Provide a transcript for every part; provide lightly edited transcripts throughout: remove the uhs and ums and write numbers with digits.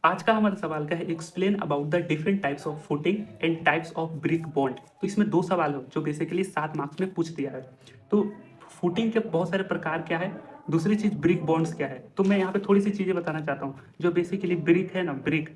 आज का हमारा सवाल क्या है, explain about the different types of footing and types of brick bond. तो इसमें दो सवाल हो जो बेसिकली 7 मार्क्स में पूछ दिया है। तो फुटिंग के बहुत सारे प्रकार क्या है, दूसरी चीज ब्रिक बॉन्ड्स क्या है। तो मैं यहाँ पे थोड़ी सी चीजें बताना चाहता हूँ। जो बेसिकली ब्रिक है ना, ब्रिक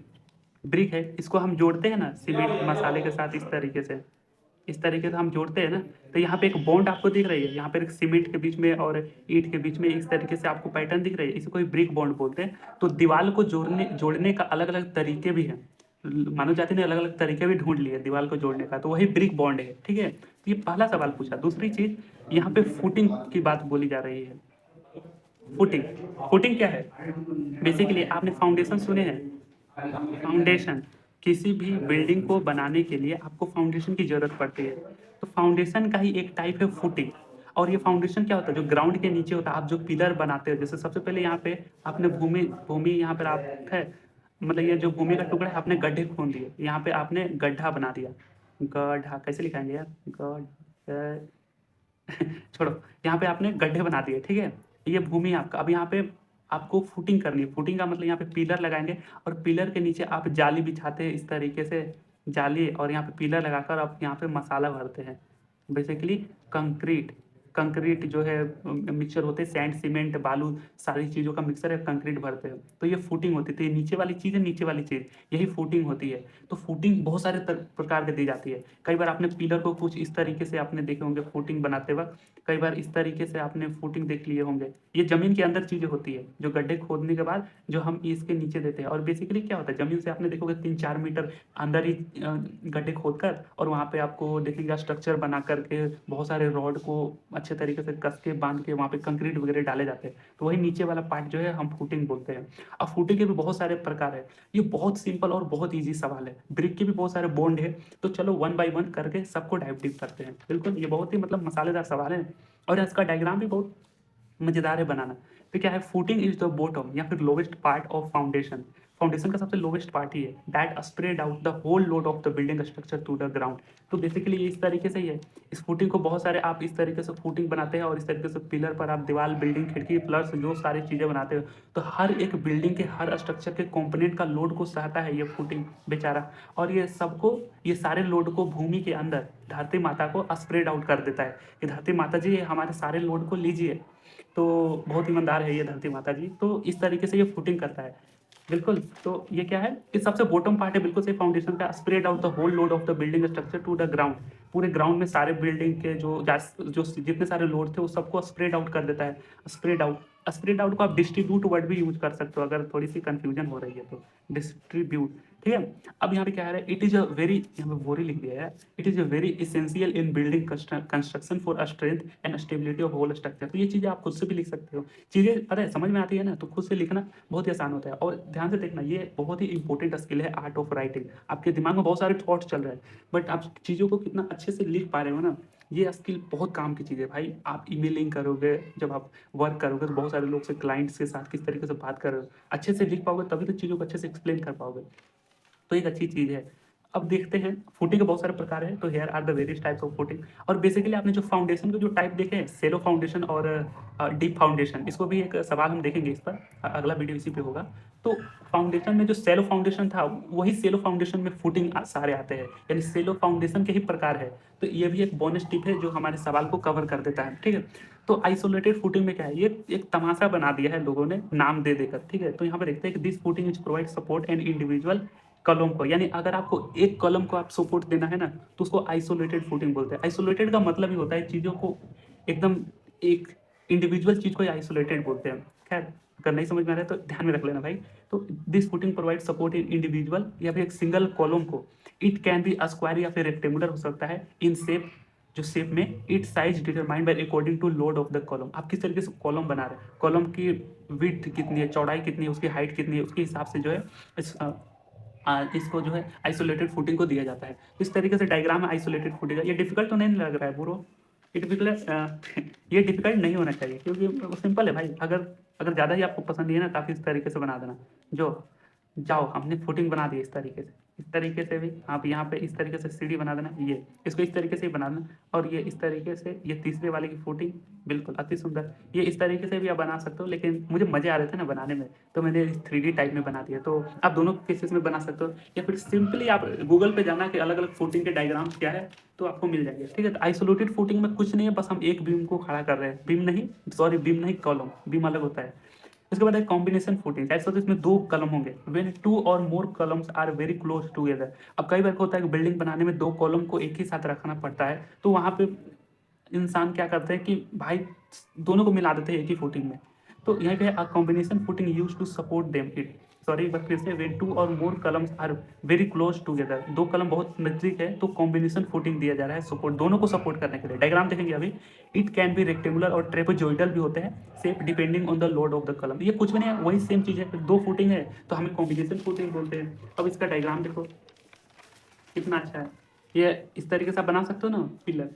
ब्रिक है, इसको हम जोड़ते हैं ना सीमेंट मसाले के साथ, इस तरीके से हम जोड़ते हैं ना। तो यहाँ पे एक बॉन्ड आपको दिख रही है, यहाँ पे एक सीमेंट के बीच में और ईंट के बीच में इस तरीके से आपको पैटर्न दिख रही है, इसे कोई ब्रिक बॉन्ड बोलते हैं। तो दीवार को जोड़ने का अलग अलग तरीके भी हैं। मानव जाति ने अलग अलग तरीके भी ढूंढ लिए दीवार को जोड़ने का, तो वही ब्रिक बॉन्ड है। ठीक है, तो ये पहला सवाल पूछा। दूसरी चीज, यहाँ पे फुटिंग की बात बोली जा रही है। फुटिंग फुटिंग क्या है, बेसिकली आपने फाउंडेशन सुने हैं। फाउंडेशन, किसी भी बिल्डिंग को बनाने के लिए आपको फाउंडेशन की जरूरत पड़ती है। तो फाउंडेशन का ही एक टाइप है फुटिंग। और ये फाउंडेशन क्या होता है, जो ग्राउंड के नीचे होता है, आप जो पिलर बनाते हो, जैसे सबसे पहले यहाँ पे आपने भूमि भूमि यहाँ पर आप है, मतलब ये जो भूमि का टुकड़ा है, आपने गड्ढे खोद दिए, यहाँ पे आपने गड्ढा बना दिया। गड्ढा कैसे लिखाएंगे यार, गड्ढा छोड़ो, यहाँ पे आपने गड्ढे बना दिए। ठीक है, ये भूमि है आपका। अब यहाँ पे आपको फुटिंग करनी है। फुटिंग का मतलब यहाँ पे पिलर लगाएंगे और पिलर के नीचे आप जाली बिछाते हैं इस तरीके से, जाली, और यहाँ पे पिलर लगाकर आप यहाँ पे मसाला भरते हैं। बेसिकली कंक्रीट कंक्रीट जो है मिक्सचर होते हैं, सैंड सीमेंट बालू सारी चीज़ों का मिक्सर है, कंक्रीट भरते हैं। तो ये फुटिंग होती है। तो ये नीचे वाली चीज़ है, नीचे वाली चीज़ यही फुटिंग होती है। तो फुटिंग बहुत सारे प्रकार के दी जाती है। कई बार आपने पिलर को कुछ इस तरीके से आपने देखे होंगे फुटिंग बनाते वक्त, कई बार इस तरीके से आपने फुटिंग देख लिए होंगे। ये जमीन के अंदर चीज़ें होती है, जो गड्ढे खोदने के बाद जो हम इसके नीचे देते हैं। और बेसिकली क्या होता है, जमीन से आपने देखोगे 3-4 मीटर अंदर ही गड्ढे खोद कर, और वहाँ पे आपको देखेंगे स्ट्रक्चर बना करके बहुत सारे रॉड को अच्छे तरीके से कस के बांध के वहाँ पे कंक्रीट वगैरह डाले जाते हैं। तो वही नीचे वाला पार्ट जो है हम फुटिंग बोलते हैं। अब फुटिंग के भी बहुत सारे प्रकार है। ये बहुत सिंपल और बहुत ईजी सवाल है। ब्रिक के भी बहुत सारे बॉन्ड है। तो चलो 1 बाय 1 करके सबको डाइव डीप करते हैं। बिल्कुल, ये बहुत ही मतलब मसालेदार सवाल है, और इसका डायग्राम भी बहुत मजेदार है बनाना। तो क्या है, फुटिंग इज द बॉटम या फिर lowest part of foundation. Foundation का सबसे लोवेस्ट पार्ट ही है, that spread out the whole load of the building structure to the ground. तो बेसिकली ये इस तरीके से ही है। इस फुटिंग को बहुत सारे आप इस तरीके से फुटिंग बनाते हैं, और इस तरीके से पिलर पर आप दीवार बिल्डिंग खिड़की प्लस जो सारी चीज़ें बनाते हो, तो हर एक बिल्डिंग के हर स्ट्रक्चर के कंपोनेंट का लोड को सहता है ये फुटिंग बेचारा। और ये सबको, ये सारे लोड को भूमि के अंदर धरती माता को स्प्रेड आउट कर देता है कि धरती माता जी हमारे सारे लोड को लीजिए। तो बहुत ईमानदार है ये धरती माता जी। तो इस तरीके से ये फुटिंग करता है। बिल्कुल, तो ये क्या है, कि सबसे बॉटम पार्ट है बिल्कुल सही फाउंडेशन का, spread out the whole load of the building structure to the ground. पूरे ग्राउंड में सारे बिल्डिंग के जो जितने सारे लोड थे वो सबको स्प्रेड आउट कर देता है। स्प्रेड आउट को आप डिस्ट्रीब्यूट वर्ड भी यूज कर सकते हो अगर थोड़ी सी कंफ्यूजन हो रही है तो, डिस्ट्रीब्यूट। ठीक है, अब यहाँ पे क्या है, इट इज अ वेरी, यहाँ पे बोरी लिख दिया है, it is a very essential in building construction for strength and stability of whole structure. तो ये चीज़ें आप खुद से भी लिख सकते हो। चीज़ें पता है समझ में आती है ना, तो खुद से लिखना बहुत ही आसान होता है। और ध्यान से देखना, ये बहुत ही इंपॉर्टेंट स्किल है, आर्ट ऑफ राइटिंग। आपके दिमाग में बहुत सारे थॉट्स चल रहे हैं, बट आप चीज़ों को कितना अच्छे से लिख पा रहे हो ना, ये स्किल बहुत काम की चीज़ है भाई। आप ईमेलिंग करोगे, जब आप वर्क करोगे, तो बहुत सारे लोग से, क्लाइंट्स के साथ किस तरीके से बात कर रहे हो, अच्छे से लिख पाओगे तभी तो चीज़ों को अच्छे से एक्सप्लेन कर पाओगे। तो एक अच्छी चीज़ है। अब देखते हैं, फुटिंग के बहुत सारे प्रकार हैं। तो here are the various types of footing. और बेसिकली आपने जो फाउंडेशन के जो टाइप देखे हैं, सेलो फाउंडेशन और डीप फाउंडेशन, इसको भी एक सवाल हम देखेंगे इस पर, अगला वीडियो इसी पे होगा। तो फाउंडेशन में जो सेलो फाउंडेशन था, वही सेलो फाउंडेशन में फुटिंग सारे आते हैं, यानी सेलो फाउंडेशन के ही प्रकार है। तो ये भी एक बोनस टिप है जो हमारे सवाल को कवर कर देता है। ठीक है, तो आइसोलेटेड फुटिंग में क्या है, ये एक तमाशा बना दिया है लोगों ने नाम दे देकर। ठीक है, तो यहाँ पे देखते हैं कि this footing is provide support and individual column को, यानी अगर आपको एक कॉलम को आप सपोर्ट देना है ना, तो उसको आइसोलेटेड फुटिंग बोलते हैं। आइसोलेटेड का मतलब ही होता है चीज़ों को एकदम, एक इंडिविजुअल चीज़ को ही आइसोलेटेड बोलते हैं। खैर, अगर नहीं समझ में आ रहा है तो ध्यान में रख लेना भाई। तो this footing provide support in individual या फिर एक सिंगल कॉलम को। इट कैन बी स्क्वायर या फिर रेक्टेंगुलर हो सकता है, इन शेप, जो शेप में, it size determined by according to load of the column. आप किस तरीके से कॉलम बना रहे हैं, कॉलम की विड्थ कितनी है, चौड़ाई कितनी है, उसकी हाइट कितनी है, उसके हिसाब से जो है इसको जो है आइसोलेटेड फुटिंग को दिया जाता है। तो इस तरीके से डायग्राम है आइसोलेटेड फुटिंग का। ये डिफिकल्ट तो नहीं लग रहा है ब्रो, ये डिफिकल्ट ये डिफिकल्ट नहीं होना चाहिए, क्योंकि सिंपल है भाई। अगर अगर ज़्यादा ही आपको पसंद है ना, काफ़ी इस तरीके से बना देना। जो जाओ, हमने फुटिंग बना दी इस तरीके से। इस तरीके से भी आप यहाँ पे इस तरीके से सीढ़ी बना देना, ये इसको इस तरीके से ही बना देना, और ये इस तरीके से, ये तीसरे वाले की फुटिंग बिल्कुल अति सुंदर। ये इस तरीके से भी आप बना सकते हो, लेकिन मुझे मजे आ रहे थे ना बनाने में, तो मैंने 3D टाइप में बना दिया। तो आप दोनों केसेस में बना सकते हो, या फिर सिंपली आप गूगल पे जाना कि अलग अलग फुटिंग के डायग्राम्स क्या है, तो आपको मिल जाएगा। ठीक है, तो आइसोलेटेड फुटिंग में कुछ नहीं है, बस हम एक बीम को खड़ा कर रहे हैं, बीम नहीं कॉलम, बीम अलग होता है। उसके बाद है कॉम्बिनेशन फुटिंग, ऐसा तो इसमें दो कलम होंगे, when two or more columns are very close together. अब कई बार क्या होता है कि बिल्डिंग बनाने में दो कॉलम को एक ही साथ रखना पड़ता है, तो वहाँ पे इंसान क्या करते हैं कि भाई दोनों को मिला देते हैं एक ही फुटिंग में। तो यहाँ पे combination footing use to support them it, sorry एक बार फिर से, when two or more columns are very close together, दो कलम बहुत नजदीक है तो कॉम्बिनेशन फुटिंग दिया जा रहा है सपोर्ट, दोनों को सपोर्ट करने के लिए। डायग्राम देखेंगे अभी। इट कैन बी रेक्टेंगुलर और ट्रेपेजॉइडल भी होते हैं, shape depending on the load of the column. ये कुछ भी नहीं है, वही सेम चीज है, दो फुटिंग है तो हमें कॉम्बिनेशन फुटिंग बोलते हैं। अब इसका डायग्राम देखो कितना अच्छा है, ये इस तरीके से आप बना सकते हो ना पिलर,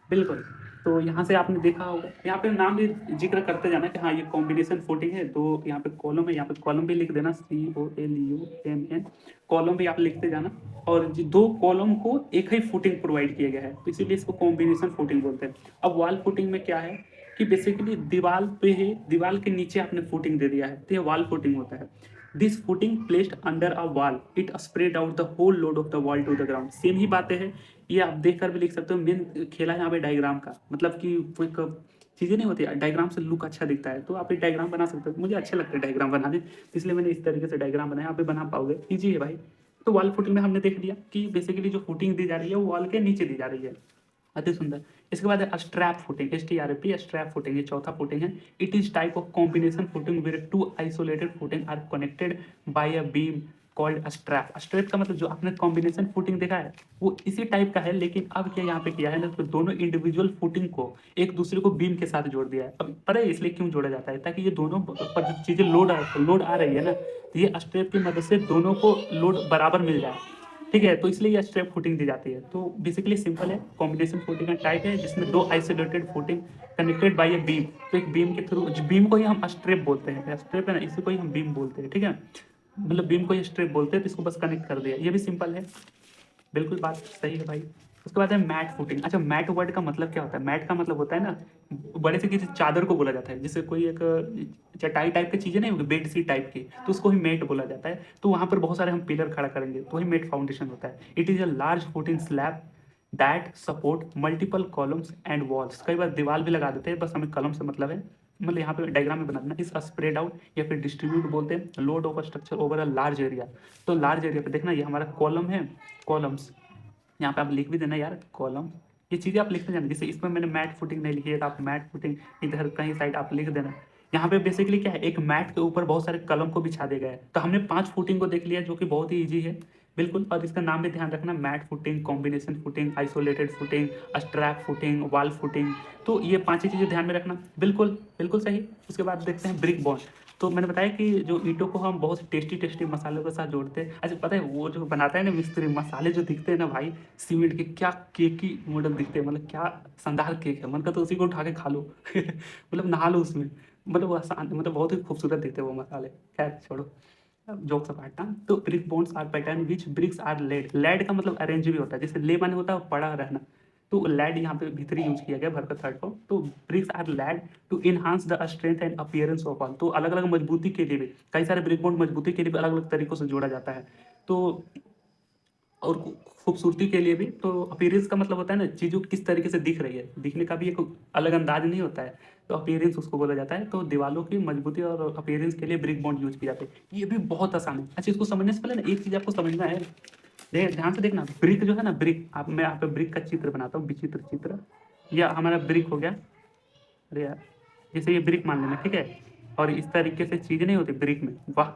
बिल्कुल। तो यहाँ से आपने देखा होगा, यहाँ पे नाम भी जिक्र करते जाना कि हाँ ये कॉम्बिनेशन फुटिंग है, तो यहाँ पे कॉलम है, यहाँ पे कॉलम भी लिख देना, COLUMN, कॉलम भी आप लिखते जाना। और दो कॉलम को एक ही फुटिंग प्रोवाइड किया गया है, तो इसीलिए इसको कॉम्बिनेशन फुटिंग बोलते हैं। अब वॉल फुटिंग में क्या है कि बेसिकली दीवार पे है, दीवार के नीचे आपने फुटिंग दे दिया है, तो ये वॉल फुटिंग होता है। This footing placed under a wall, it spread out the whole load of the wall to the ground. Same ही बातें हैं, ये आप देख कर भी लिख सकते हो। मेन खेला है यहाँ पे डायग्राम का, मतलब कि वो एक चीज़ें नहीं होती, डायग्राम से लुक अच्छा दिखता है, तो आप एक डायग्राम बना सकते हो। मुझे अच्छे लगते हैं डायग्राम बनाने, इसलिए मैंने इस तरीके से डायग्राम बनाया, आप भी बना पाओगे, ईजी है भाई। तो वॉल फुटिंग में हमने देख लिया कि बेसिकली जो फुटिंग दी जा रही है वो वॉल के नीचे दी जा रही है, अति सुंदर। इसके बाद है strap footing, STRAP, strap footing, ये चौथा फुटिंग है। It is type of combination footing where two isolated footing are connected by a beam called strap. Strap का मतलब जो आपने कॉम्बिनेशन फुटिंग देखा है वो इसी टाइप का है, लेकिन अब क्या यहाँ पे किया है ना, तो दोनों इंडिविजुअल फुटिंग को एक दूसरे को बीम के साथ जोड़ दिया है। अब पता है इसलिए क्यों जोड़ा जाता है, ताकि ये दोनों पर जो चीजें लोड आ रही है ना, तो ये स्ट्रैप की मदद से दोनों को लोड बराबर मिल जाए। ठीक है, तो इसलिए ये स्ट्रैप फुटिंग दी जाती है। तो बेसिकली सिंपल है, कॉम्बिनेशन फुटिंग का टाइप है जिसमें दो isolated footing connected by a beam. तो एक बीम के थ्रू, बीम को ही हम स्ट्रैप बोलते हैं, स्ट्रैप है ना, इसी को ही हम बीम बोलते हैं। ठीक है, मतलब बीम को ही स्ट्रैप बोलते हैं, तो इसको बस कनेक्ट कर दिया, ये भी सिंपल है, बिल्कुल बात सही है भाई। उसके बाद है मैट फुटिंग। अच्छा, मैट वर्ड का मतलब क्या होता है? मैट का मतलब होता है ना, बड़े से किसी चादर को बोला जाता है, जैसे कोई एक चटाई टाइप की चीजें नहीं होगी, बेड शीट टाइप की, तो उसको ही मैट बोला जाता है। तो वहां पर बहुत सारे हम पिलर खड़ा करेंगे, तो वही मैट फाउंडेशन होता है। It is a large footing slab that support multiple columns and walls. कई बार दीवार भी लगा देते हैं, बस हमें कॉलम से मतलब है, मतलब यहाँ पे डायग्राम में बना देना। इस स्प्रेड आउट या फिर डिस्ट्रीब्यूट बोलते हैं, load of structure over a large area. तो लार्ज एरिया पे देखना, ये हमारा कॉलम है, कॉलम्स, यहाँ पे आप लिख भी देना यार कॉलम, ये चीज़ें आप लिखते जाना। जैसे इसमें मैंने मैट फुटिंग नहीं लिखी है, तो आप मैट फुटिंग इधर कहीं साइड आप लिख देना। यहाँ पे बेसिकली क्या है, एक मैट के ऊपर बहुत सारे कलम को बिछा दिया गया है। तो हमने 5 फुटिंग को देख लिया, जो कि बहुत ही ईजी है, बिल्कुल। और इसका नाम भी ध्यान रखना, mat footing, combination footing, isolated footing, strap footing, wall footing. तो ये 5 ही चीज़ें ध्यान में रखना, बिल्कुल बिल्कुल सही। उसके बाद देखते हैं ब्रिक बॉन्ड। तो मैंने बताया कि जो ईंटों को हम बहुत टेस्टी टेस्टी मसालों के साथ जोड़ते हैं। अच्छा, पता है वो जो बनाता है ना मिस्त्री, मसाले जो दिखते हैं ना भाई सीमेंट के, क्या केक की मॉडल दिखते हैं, मतलब क्या शानदार केक है, मन का तो उसी को उठा के खा लो मतलब नहा लो उसमें, मतलब वो आसान, मतलब बहुत ही खूबसूरत दिखते हैं वो मसाले। खैर छोड़ो, जोक से हटना। तो brick bonds are pattern which bricks are laid. Laid का मतलब अरेंज भी होता है, जैसे ले माने होता है पड़ा रहना, तो लैड यहाँ पे भीतरी यूज किया गया, भर का थर्ड फॉर्म। तो bricks are laid to enhance the strength and appearance of all. तो अलग अलग मजबूती के लिए भी, कई सारे ब्रिक बॉन्ड मजबूती के लिए भी अलग अलग तरीकों से जोड़ा जाता है। तो और खूबसूरती के लिए भी। तो अपीयरेंस का मतलब होता है ना, चीज़ों किस तरीके से दिख रही है, दिखने का भी एक अलग अंदाज नहीं होता है, तो अपीयरेंस उसको बोला जाता है। तो दीवालों की मजबूती और अपीयरेंस के लिए ब्रिक बॉन्ड यूज किए जाते हैं। ये भी बहुत आसान है। अच्छा, इसको समझने से पहले ना एक चीज़ आपको समझना है, ध्यान से देखना, ब्रिक जो है ना, ब्रिक, आप मैं यहाँ पे ब्रिक का चित्र बनाता हूँ, विचित्र चित्र। या हमारा ब्रिक हो गया, अरे यार, जैसे ये ब्रिक मान लेना, ठीक है। और इस तरीके से चीज़ नहीं होती ब्रिक में, वाह।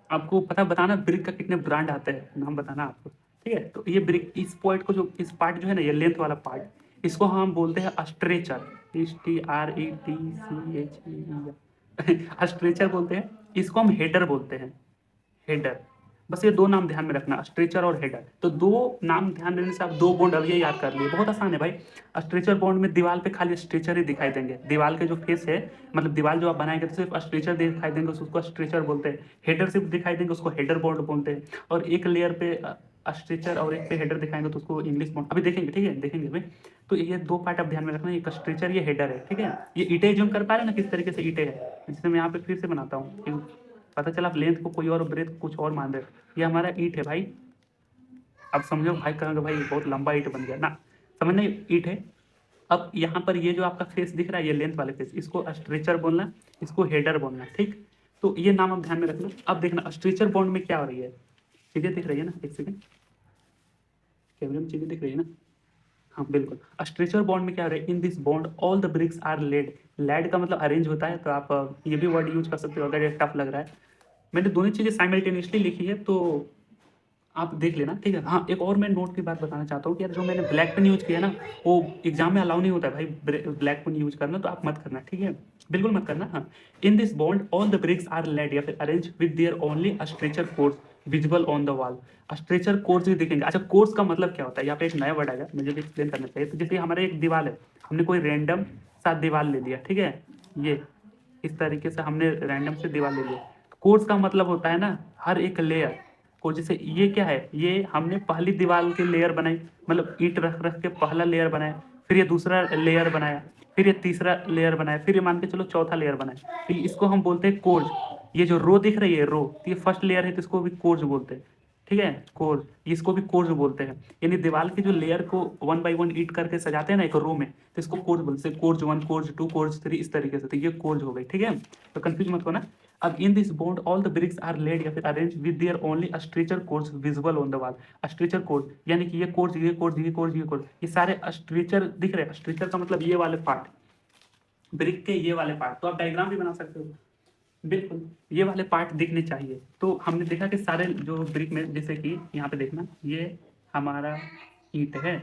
आपको पता बताना ब्रिक का कितने ब्रांड आते हैं, नाम बताना आपको, ठीक है। तो ये ब्रिक, इस पॉइंट को, जो इस पार्ट जो है ना, ये लेंथ वाला पार्ट, इसको हम बोलते हैं स्ट्रेचर, STRETCH स्ट्रेचर बोलते हैं। इसको हम हेडर बोलते हैं, हेडर। बस ये दो नाम ध्यान में रखना, स्ट्रेचर और हेडर। तो दो नाम ध्यान देने से आप दो बॉन्ड अब ये याद कर लिए, बहुत आसान है भाई। स्ट्रेचर बॉन्ड में दीवार पे खाली स्ट्रेचर ही दिखाई देंगे, दीवार के जो फेस है, मतलब दीवार जो आप बनाएंगे तो सिर्फ स्ट्रेचर दिखाई देंगे, उसको स्ट्रेचर बोलते हैं। हेडर सिर्फ दिखाई देंगे, उसको हेडर बॉन्ड बोलते हैं। और एक लेयर पे स्ट्रेचर और एक पे हेडर दिखाएंगे तो उसको इंग्लिश बॉन्ड अभी देखेंगे, ठीक है, देखेंगे अभी। तो ये दो पार्ट आप ध्यान में रखना, एक स्ट्रेचर, ये हेडर है, ठीक है। ये ईंटें जूम कर पा रहे हैं ना किस तरीके से ईंटें है, जैसे मैं यहाँ पे फिर से बनाता हूँ कि पता चला आप लेंथ को कोई और ब्रेथ कुछ और मान रहे हो। ये हमारा ईंट है भाई, अब समझो भाई, कहेंगे भाई बहुत लंबा ईंट बन गया ना, समझना ईंट है। अब यहाँ पर ये जो आपका फेस दिख रहा है, ये लेंथ वाले फेस, इसको स्ट्रेचर बोलना, इसको हेडर बोलना, ठीक। तो ये नाम आप ध्यान में रखना। अब देखना स्ट्रेचर बॉन्ड में क्या हो रही है, चीजें दिख रही है ना, एक सेकंड, कैमरे में चीजें दिख रही है ना, हाँ बिल्कुल। स्ट्रेचर बॉन्ड में क्या हो रहा है, in this bond all the bricks are laid. Laid का मतलब अरेंज होता है, तो आप ये भी वर्ड यूज कर सकते हो अगर ये टफ लग रहा है। मैंने दोनों चीजें साइमल्टेनियसली लिखी है, तो आप देख लेना, ठीक है। हाँ, एक और मैं नोट की बात बताना चाहता हूँ कि यार जो मैंने ब्लैक पेन यूज किया ना, वो एग्जाम में अलाउ नहीं होता है भाई ब्लैक पेन यूज करना, तो आप मत करना, ठीक है, बिल्कुल मत करना। हाँ, in this bond all the bricks are laid या फिर arrange with their only stretcher course visible on the wall. Stretcher course भी देखेंगे। अच्छा, कोर्स का मतलब क्या होता है, यहाँ पे एक नया वर्ड आएगा, मुझे भी एक्सप्लेन करना चाहिए। तो जैसे हमारे एक दीवार है, हमने कोई रैंडम सा दीवार ले लिया, ठीक है, ये इस तरीके से हमने रैंडम से दीवार ले लिया। कोर्स का मतलब होता है ना हर एक लेयर को, जैसे ये क्या है, ये हमने पहली दीवार की लेयर बनाई, मतलब ईंट रख रख के पहला लेयर बनाया, फिर ये दूसरा लेयर बनाया, फिर ये तीसरा लेयर बनाया, फिर ये मान के चलो चौथा लेयर बनाया, तो इसको हम बोलते हैं कोर्स। ये जो रो दिख रही है रो, तो ये फर्स्ट लेयर है, तो इसको भी कोर्स बोलते हैं, ठीक है, कोर्स, इसको भी कोर्स बोलते हैं। यानी दीवार की जो लेयर को वन बाई वन ईट करके सजाते हैं ना एक रो में, तो इसको कोर्स बोलते हैं, कोर्स 1, कोर्स 2, कोर्स 3, इस तरीके से। तो ये कोर्स हो गई, ठीक है, तो कंफ्यूज मत होना। अब in this bond all the bricks are laid या फिर arrange with their only stretcher course visible on the wall. Stretcher course यानी कि ये कोर्स, ये कोर्स, ये कोर्स, ये कोर्स, ये सारे स्ट्रेचर दिख रहे हैं। स्ट्रेचर का मतलब ये वाले पार्ट, ब्रिक के ये वाले पार्ट, तो आप डायग्राम भी बना सकते हो, बिल्कुल ये वाले पार्ट दिखने चाहिए। तो हमने देखा कि सारे जो ब्रिक में, जैसे कि यहाँ पे देखना, ये हमारा ईंट है,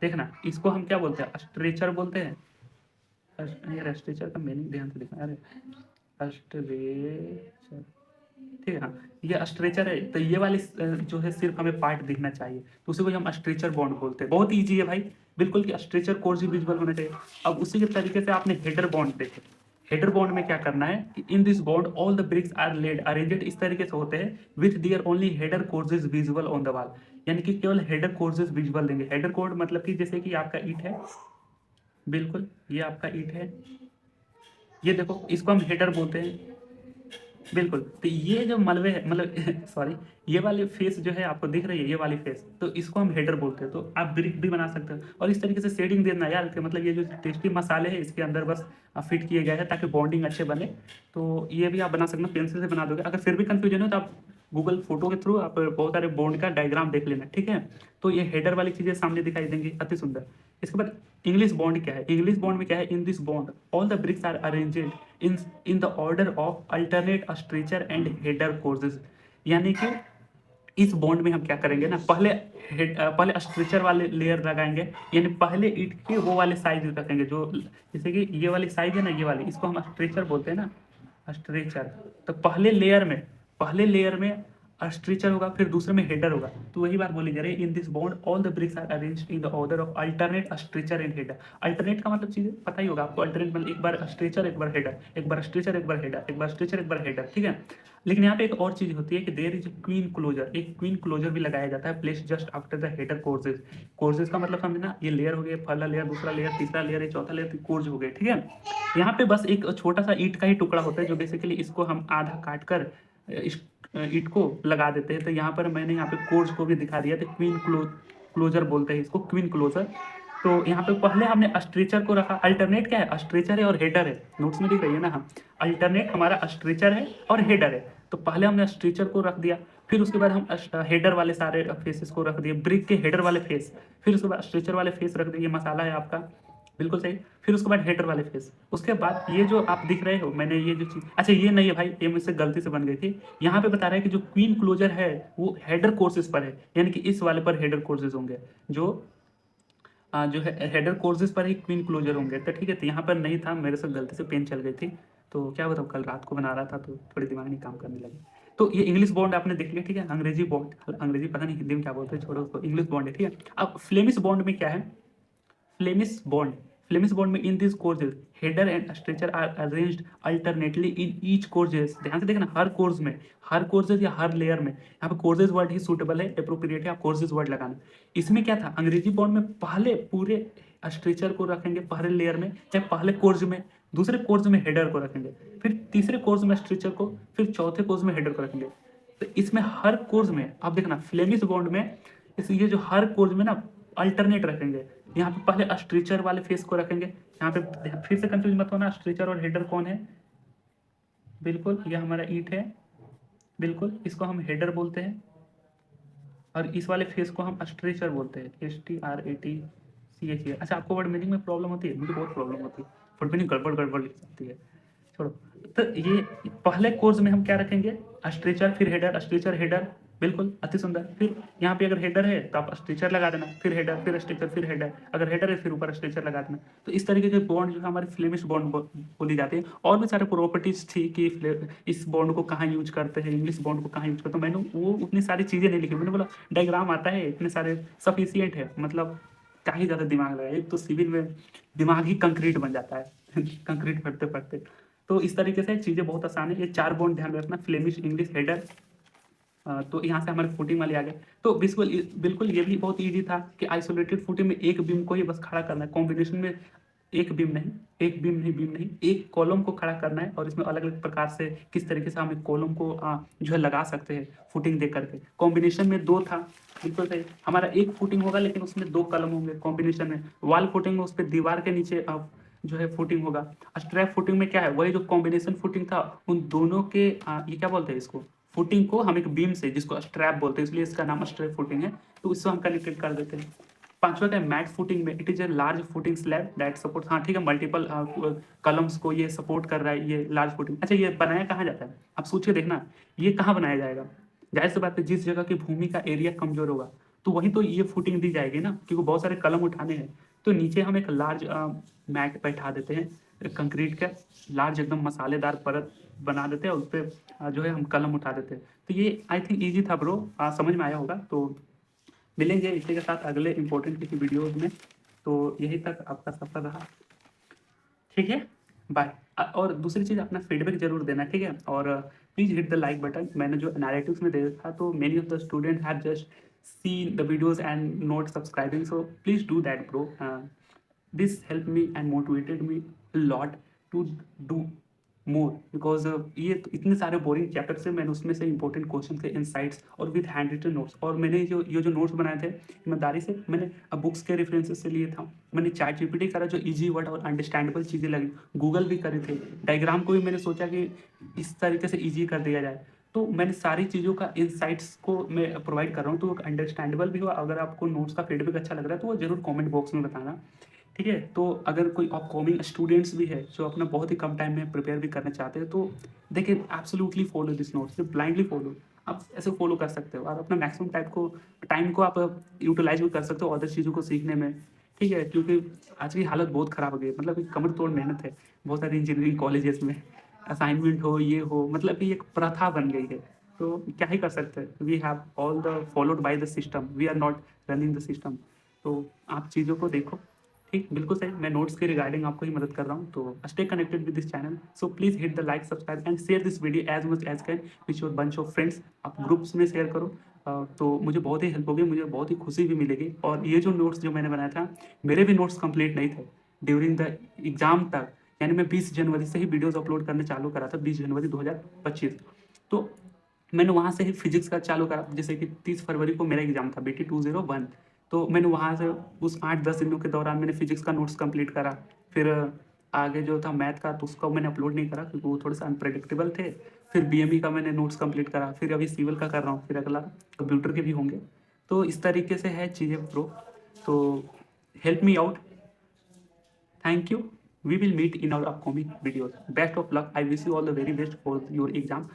देखना इसको हम क्या बोलते हैं, स्ट्रेचर बोलते हैं। यार स्ट्रेचर का मीनिंग ध्यान से देखना, अरे स्ट्रेचर, ठीक है, हाँ ये स्ट्रेचर है। तो ये वाली जो है सिर्फ हमें पार्ट दिखना चाहिए, तो उसी को हम स्ट्रेचर बॉन्ड बोलते हैं। बहुत ईजी है भाई, बिल्कुल कि स्ट्रेचर कोर्स भी विजिबल होना चाहिए। अब उसी के तरीके से आपने हेडर बॉन्ड देखे, हेडर बॉन्ड में क्या करना है कि in this bond all the bricks are laid arranged इस तरीके से होते हैं with their only header courses visible on the wall, यानी कि केवल हेडर कोर्सेज विजिबल देंगे। हेडर कोड मतलब कि जैसे कि आपका ईंट है, बिल्कुल ये आपका ईंट है, ये देखो इसको हम हेडर बोलते हैं, बिल्कुल। तो ये जो मलबे है, मतलब सॉरी, ये वाली फेस जो है आपको दिख रही है, ये वाली फेस, तो इसको हम हेडर बोलते हैं। तो आप ब्रिक भी बना सकते हो, और इस तरीके से शेडिंग देना यार, कि मतलब ये जो टेस्टी मसाले हैं इसके अंदर बस फिट किए गए हैं ताकि बॉन्डिंग अच्छे बने। तो ये भी आप बना सकते हो, पेंसिल से बना दोगे। अगर फिर भी कंफ्यूजन हो तो आप गूगल फोटो के थ्रू आप बहुत सारे बॉन्ड का डायग्राम देख लेना, ठीक है। तो ये हेडर वाली चीजें सामने दिखाई देंगी, अति सुंदर। इसके बाद इंग्लिश बॉन्ड क्या है, इंग्लिश बॉन्ड में क्या है, in this bond all the bricks are arranged in the order of alternate stretcher and header courses. यानी कि इस बॉन्ड में हम क्या करेंगे ना, पहले स्ट्रेचर वाले लेयर लगाएंगे, यानी पहले ईंट के वो वाले साइज रखेंगे, जो जैसे कि ये वाली साइज है ना, ये वाली, इसको हम स्ट्रेचर बोलते हैं ना, स्ट्रेचर। तो पहले लेयर में स्ट्रेचर होगा, फिर दूसरे में हेडर होगा। तो वही बात बोली जा रही है, in this bond all the bricks are arranged in the order of alternate stretcher and header. Alternate का मतलब चीजें पता ही होगा आपको, अल्टरनेट मतलब एक बार स्ट्रेचर एक बार हेडर, एक बार स्ट्रेचर एक बार हेडर, एक बार स्ट्रेचर एक बार हेडर, ठीक है। लेकिन यहाँ पे एक और चीज होती है कि देयर इज क्वीन क्लोजर, एक क्वीन क्लोजर भी लगाया जाता है place just after the header courses. Courses का मतलब समझना, ये लेयर हो गया, पहला लेयर, दूसरा लेयर, तीसरा लेयर, चौथा लेयर, कोर्स हो गए, ठीक है। यहाँ पे बस एक छोटा सा ईंट का ही टुकड़ा होता है, जो बेसिकली इसको हम आधा काट कर इस ईंट को लगा देते हैं। तो यहाँ पर मैंने यहाँ पे कोर्स को भी दिखा दिया, तो क्वीन क्लोजर बोलते हैं इसको, क्वीन क्लोजर। तो यहाँ पे पहले हमने स्ट्रेचर को रखा, अल्टरनेट क्या है, स्ट्रेचर है और हेडर है, नोट्स में दिख रही है ना, हम अल्टरनेट हमारा स्ट्रेचर है और हेडर है। तो पहले हमने स्ट्रेचर को रख दिया, फिर उसके बाद हम हेडर वाले सारे फेसेस को रख दिए, ब्रिक के हेडर वाले फेस, फिर उसके बाद स्ट्रेचर वाले फेस रख दिए, ये मसाला है आपका, बिल्कुल सही। फिर उसके बाद हेडर वाले फेस, उसके बाद ये जो आप दिख रहे हो, मैंने ये जो चीज, अच्छा ये नहीं है भाई, ये मुझसे गलती से बन गई थी। यहाँ पे बता रहा है कि जो क्वीन क्लोजर है वो हेडर कोर्सेज पर है, यानी कि इस वाले पर हेडर कोर्सेज होंगे, जो है हेडर कोर्सेज पर ही क्वीन क्लोजर होंगे। तो ठीक है, तो यहाँ पर नहीं था, मेरे से गलती से पेन चल गई थी, तो क्या बताऊँ, कल रात को बना रहा था तो थोड़ी दिमाग नहीं काम करने लगी। तो ये इंग्लिश बॉन्ड आपने देख लिया, ठीक है। अंग्रेजी बॉन्ड, अंग्रेजी पता नहीं हिंदी में क्या बोलते हैं, छोड़ो उसको, इंग्लिश बॉन्ड है, ठीक है। अब फ्लेमिश बॉन्ड में क्या है, फ्लेमिश बॉन्ड, फ्लेमिश बॉन्ड में in this courses header and stretcher are arranged alternately in each courses. ध्यान से देखना, हर कोर्स में, हर कोर्सेज या हर लेयर में, यहाँ पे कोर्सेज वर्ड ही सूटेबल है, अप्रोप्रिएट है, आप कोर्सेज वर्ड लगाना। इसमें क्या था, अंग्रेजी बॉन्ड में पहले पूरे स्ट्रेचर को रखेंगे पहले लेयर में, चाहे पहले कोर्स में, दूसरे कोर्स में हेडर को रखेंगे, फिर तीसरे कोर्स में स्ट्रेचर को, फिर चौथे कोर्स में हेडर को रखेंगे। तो इसमें हर कोर्स में आप देखना फ्लेमिश बॉन्ड में ये जो हर कोर्स में ना अल्टरनेट रखेंगे। यहाँ पे पहले स्ट्रेचर वाले फेस को रखेंगे, यहाँ पे फिर से कंफ्यूज मत होना, स्ट्रेचर और हेडर कौन है, बिल्कुल ये हमारा ईट है, बिल्कुल इसको हम हेडर बोलते हैं, और इस वाले फेस को हम स्ट्रेचर बोलते हैं, STRATCH। अच्छा, आपको वर्ड मीनिंग में प्रॉब्लम होती है, मुझे बहुत प्रॉब्लम होती है, वर्ड मीनिंग गड़बड़ गड़बड़ लिख सकती है, छोड़ो। तो ये पहले कोर्स में हम क्या रखेंगे, स्ट्रेचर फिर हेडर, स्ट्रेचर हेडर, बिल्कुल अति सुंदर। फिर यहाँ पे अगर हेडर है तो आप स्ट्रेचर लगा देना, फिर हेडर, फिर स्ट्रेचर, फिर हेडर, अगर हेडर है फिर ऊपर स्ट्रेचर लगा देना। तो इस तरीके के बॉन्ड जो है हमारे फ्लेमिश बॉन्ड बोली जाती है। और भी सारे प्रॉपर्टीज थी कि इस बॉन्ड को कहाँ यूज करते हैं, इंग्लिश बॉन्ड को कहाँ यूज करते हैं, मैंने वो उतनी सारी चीज़ें नहीं लिखी, मैंने बोला डायग्राम आता है, इतने सारे सफिशियंट है, मतलब क्या ही ज़्यादा दिमाग लगा, एक तो सिविल में दिमाग ही कंक्रीट बन जाता है कंक्रीट पढ़ते पढ़ते। तो इस तरीके से चीज़ें बहुत आसान है। ये 4 बॉन्ड ध्यान रखना, फ्लेमिश, इंग्लिश, हेडर। तो यहाँ से हमारे फुटिंग वाले आ गए। तो बिल्कुल बिल्कुल ये भी बहुत ईजी था कि आइसोलेटेड फुटिंग में एक बीम को ही बस खड़ा करना है, कॉम्बिनेशन में एक बीम नहीं, एक कॉलम को खड़ा करना है। और इसमें अलग अलग प्रकार से किस तरीके से हम एक कॉलम को जो है लगा सकते हैं फुटिंग दे करके। कॉम्बिनेशन में 2 था, बिल्कुल सही, हमारा एक फुटिंग होगा लेकिन उसमें 2 कॉलम होंगे कॉम्बिनेशन में। वॉल फुटिंग में उस पर दीवार के नीचे जो है फुटिंग होगा। स्ट्रैप फुटिंग में क्या है, वही जो कॉम्बिनेशन फुटिंग था उन दोनों के ये क्या बोलते हैं इसको, फुटिंग को हम एक बीम से, जिसको स्ट्रैप बोलते हैं, इसलिए इसका नाम स्ट्रैप फुटिंग है, तो इससे हम कनेक्टेड कर देते हैं। 5वां क्या है, मैट फुटिंग में, it is a large footing slab that support, हाँ ठीक है, मल्टीपल कलम्स को ये सपोर्ट कर रहा है, ये लार्ज फुटिंग। अच्छा, ये बनाया कहाँ जाता है, आप सोचिए देखना, ये कहाँ बनाया जाएगा, जाहिर सी बात है जिस जगह की भूमि का एरिया कमजोर होगा तो वहीं तो ये फुटिंग दी जाएगी ना, क्योंकि बहुत सारे कलम उठाने हैं। तो नीचे हम एक लार्ज मैट बैठा देते हैं कंक्रीट का, लार्ज एकदम मसालेदार परत बना देते हैं, उस पर जो है हम कलम उठा देते हैं। तो ये आई थिंक ईजी था ब्रो, समझ में आया होगा। तो मिलेंगे इसी के साथ अगले इंपॉर्टेंट किसी वीडियोज में। तो यही तक आपका सफर रहा, ठीक है, बाय। और दूसरी चीज़, अपना फीडबैक जरूर देना, ठीक है। और please hit the like button. मैंने जो नैरेटिव्स में देखा तो many of the student have just seen the videos and not subscribing, so please do that bro. This helped me and motivated me a lot to do more because ये तो इतने सारे boring chapter से मैंने उसमें से important question थे, insights और विद हैंड रिटन नोट्स। और मैंने जो नोट्स बनाए थे ईमानदारी से मैंने बुक्स के रेफरेंसेस से लिए था, मैंने चैट जीपीटी करा जो इजी वर्ड और अंडरस्टैंडेबल चीज़ें लगी, गूगल भी करे थे, डायग्राम को भी मैंने सोचा कि इस तरीके से ईजी कर दिया जाए। तो मैंने सारी चीज़ों का इनसाइट्स को मैं प्रोवाइड कर रहा हूँ, तो अंडरस्टैंडेबल भी हो। अगर आपको नोट्स का फीडबैक अच्छा लग रहा है तो वो जरूर कमेंट बॉक्स में बताना, ठीक है। तो अगर कोई अपकमिंग स्टूडेंट्स भी है जो अपना बहुत ही कम टाइम में प्रिपेयर भी करना चाहते हैं तो देखिए एब्सोल्युटली फॉलो दिस नोट्स, सिर्फ ब्लाइंडली फॉलो, आप ऐसे फॉलो कर सकते हो और अपना मैक्सिमम टाइम को आप यूटिलाइज भी कर सकते हो अदर चीज़ों को सीखने में, ठीक है। क्योंकि आज की हालत बहुत ख़राब हो गई है, मतलब एक कमर तोड़ मेहनत है बहुत सारी इंजीनियरिंग कॉलेजेस में, असाइनमेंट हो ये हो, मतलब कि एक प्रथा बन गई है। तो क्या ही कर सकते हैं, we have all the followed by the system, we are not running the system. तो आप चीज़ों को देखो, ठीक, बिल्कुल सही, मैं नोट्स के रिगार्डिंग आपको ही मदद कर रहा हूँ। तो stay connected with this channel, so please hit the like, subscribe and share this video as much as can with your bunch of friends. आप ग्रुप्स में शेयर करो, तो मुझे बहुत ही हेल्प होगी, मुझे बहुत ही खुशी भी मिलेगी। और ये जो नोट्स जो मैंने बनाया था, मेरे भी नोट्स कंप्लीट नहीं थे ड्यूरिंग द एग्जाम तक, यानी मैं 20 जनवरी से ही वीडियोज़ अपलोड करने चालू करा था, 20 जनवरी 2025। तो मैंने वहाँ से ही फिजिक्स का चालू करा, जैसे कि 30 फरवरी को मेरा एग्जाम था BT 201, तो मैंने वहाँ से उस 8-10 दिनों के दौरान मैंने फिजिक्स का नोट्स कंप्लीट करा। फिर आगे जो था मैथ का तो उसका मैंने अपलोड नहीं करा क्योंकि वो थोड़े से अनप्रेडिक्टेबल थे। फिर BME का मैंने नोट्स कंप्लीट करा, फिर अभी सिविल का कर रहा हूँ, फिर अगला कंप्यूटर के भी होंगे। तो इस तरीके से है चीज़ें प्रो, तो help me out, thank you, we will meet in our upcoming videos, best of luck, I wish you all the very best for your exam।